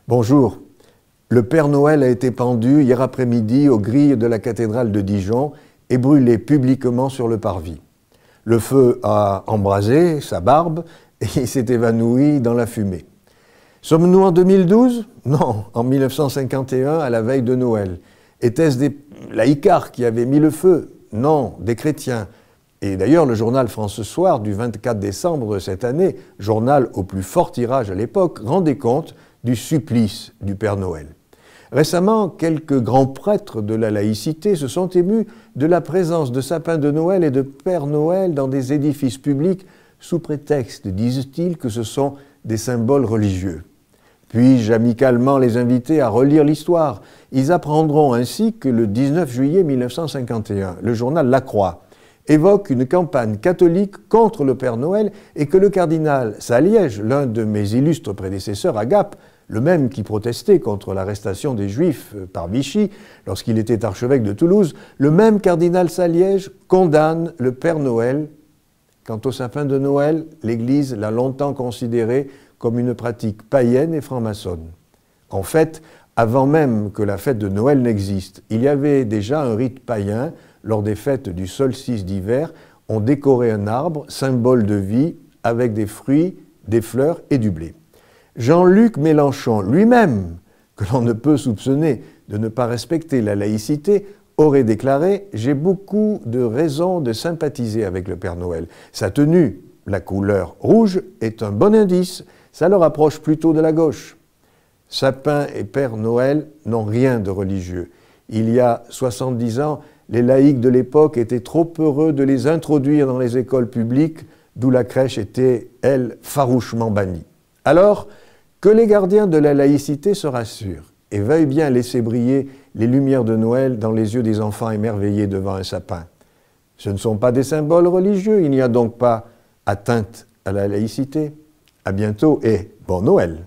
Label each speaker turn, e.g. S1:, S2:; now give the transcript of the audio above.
S1: Bonjour. Le Père Noël a été pendu hier après-midi aux grilles de la cathédrale de Dijon et brûlé publiquement sur le parvis. Le feu a embrasé sa barbe et il s'est évanoui dans la fumée. Sommes-nous en 2012? Non, en 1951, à la veille de Noël. Était-ce des laïcards qui avaient mis le feu? Non, des chrétiens. Et d'ailleurs, le journal France Soir du 24 décembre de cette année, journal au plus fort tirage à l'époque, rendait compte du supplice du Père Noël. Récemment, quelques grands prêtres de la laïcité se sont émus de la présence de sapins de Noël et de Père Noël dans des édifices publics sous prétexte, disent-ils, que ce sont des symboles religieux. Puis-je amicalement les inviter à relire l'histoire? Ils apprendront ainsi que le 19 juillet 1951, le journal La Croix évoque une campagne catholique contre le Père Noël et que le cardinal Saliège, l'un de mes illustres prédécesseurs à Gap, le même qui protestait contre l'arrestation des Juifs par Vichy lorsqu'il était archevêque de Toulouse, le même cardinal Saliège condamne le Père Noël. Quant au sapin de Noël, l'Église l'a longtemps considéré comme une pratique païenne et franc-maçonne. En fait, avant même que la fête de Noël n'existe, il y avait déjà un rite païen. Lors des fêtes du solstice d'hiver, on décorait un arbre, symbole de vie, avec des fruits, des fleurs et du blé. Jean-Luc Mélenchon, lui-même, que l'on ne peut soupçonner de ne pas respecter la laïcité, aurait déclaré « J'ai beaucoup de raisons de sympathiser avec le Père Noël. Sa tenue, la couleur rouge, est un bon indice. Ça le rapproche plutôt de la gauche. » Sapin et Père Noël n'ont rien de religieux. Il y a 70 ans, les laïcs de l'époque étaient trop heureux de les introduire dans les écoles publiques, d'où la crèche était, elle, farouchement bannie. Alors, que les gardiens de la laïcité se rassurent et veuillent bien laisser briller les lumières de Noël dans les yeux des enfants émerveillés devant un sapin. Ce ne sont pas des symboles religieux, il n'y a donc pas atteinte à la laïcité. À bientôt et bon Noël!